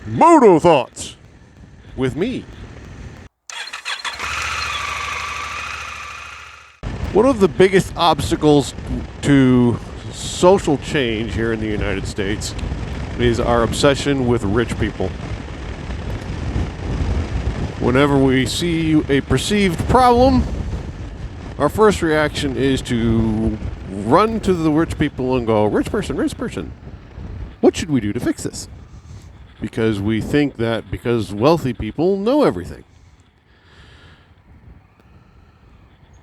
Moto Thoughts with me. One of the biggest obstacles to social change here in the United States is our obsession with rich people. Whenever we see a perceived problem, our first reaction is to run to the rich people and go, rich person, what should we do to fix this? Because we think that because wealthy people know everything.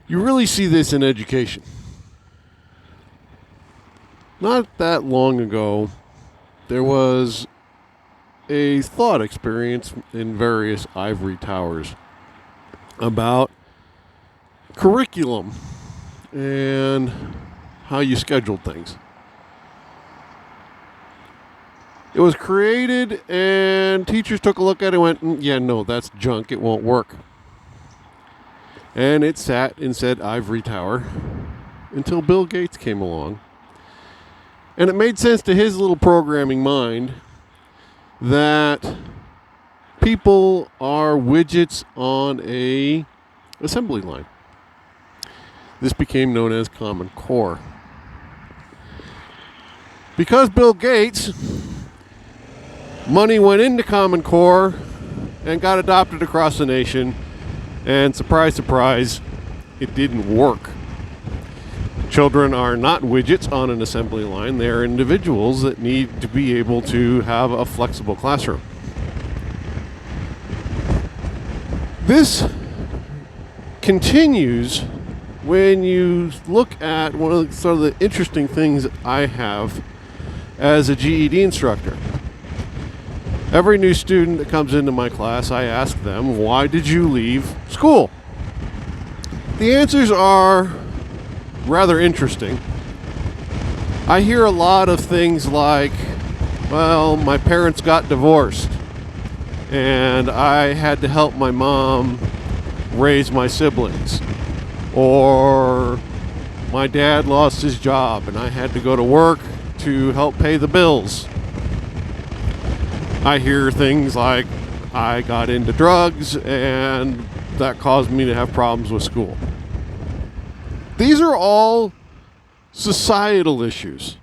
You really see this in education. Not that long ago, there was a thought experience in various ivory towers about curriculum and how you scheduled things. It was created and teachers took a look at it and went, yeah, no, that's junk, it won't work. And it sat in said ivory tower until Bill Gates came along. And it made sense to his little programming mind that people are widgets on a assembly line. This became known as Common Core. Because Bill Gates, money went into Common Core and got adopted across the nation, and surprise, surprise, it didn't work. Children are not widgets on an assembly line. They are individuals that need to be able to have a flexible classroom. This continues when you look at one of some of the interesting things I have as a GED instructor. Every new student that comes into my class, I ask them, why did you leave school? The answers are rather interesting. I hear a lot of things like, well, my parents got divorced and I had to help my mom raise my siblings. Or my dad lost his job and I had to go to work to help pay the bills. I hear things like, I got into drugs and that caused me to have problems with school. These are all societal issues.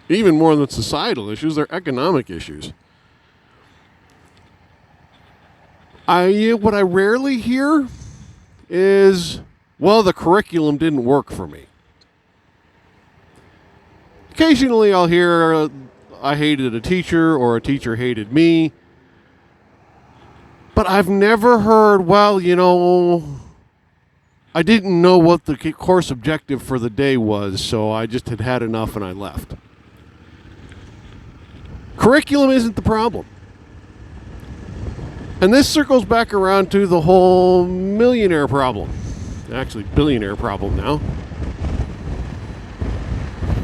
Even more than societal issues, they're economic issues. What I rarely hear is, well, the curriculum didn't work for me. Occasionally I'll hear, I hated a teacher or a teacher hated me. But I've never heard, well, I didn't know what the course objective for the day was, so I just had enough and I left. Curriculum isn't the problem. And this circles back around to the whole millionaire problem. Actually, billionaire problem now.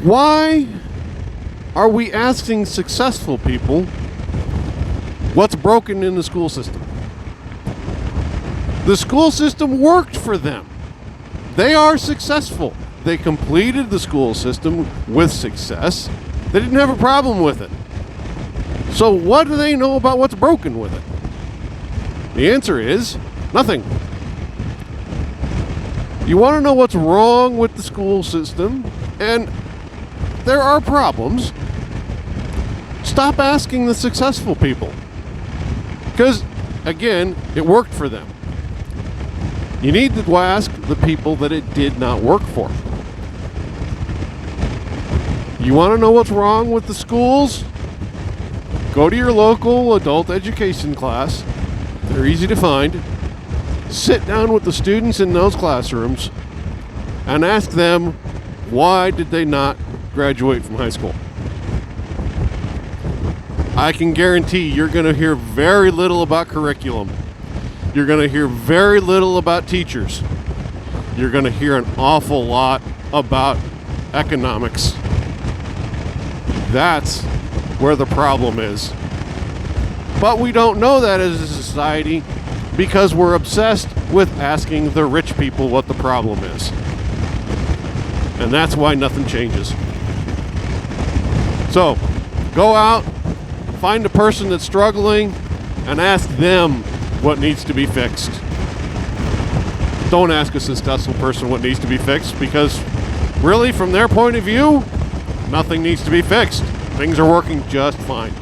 Why are we asking successful people what's broken in the school system? The school system worked for them. They are successful. They completed the school system with success. They didn't have a problem with it. So what do they know about what's broken with it? The answer is nothing. You want to know what's wrong with the school system, and there are problems. Stop asking the successful people. Because, again, it worked for them. You need to ask the people that it did not work for. You want to know what's wrong with the schools? Go to your local adult education class. They're easy to find. Sit down with the students in those classrooms and ask them, why did they not graduate from high school? I can guarantee you're going to hear very little about curriculum. You're going to hear very little about teachers. You're going to hear an awful lot about economics. That's where the problem is. But we don't know that as a society because we're obsessed with asking the rich people what the problem is. And that's why nothing changes. So, go out, Find a person that's struggling and ask them what needs to be fixed. Don't ask a successful person what needs to be fixed, because really, from their point of view, nothing needs to be fixed. Things are working just fine.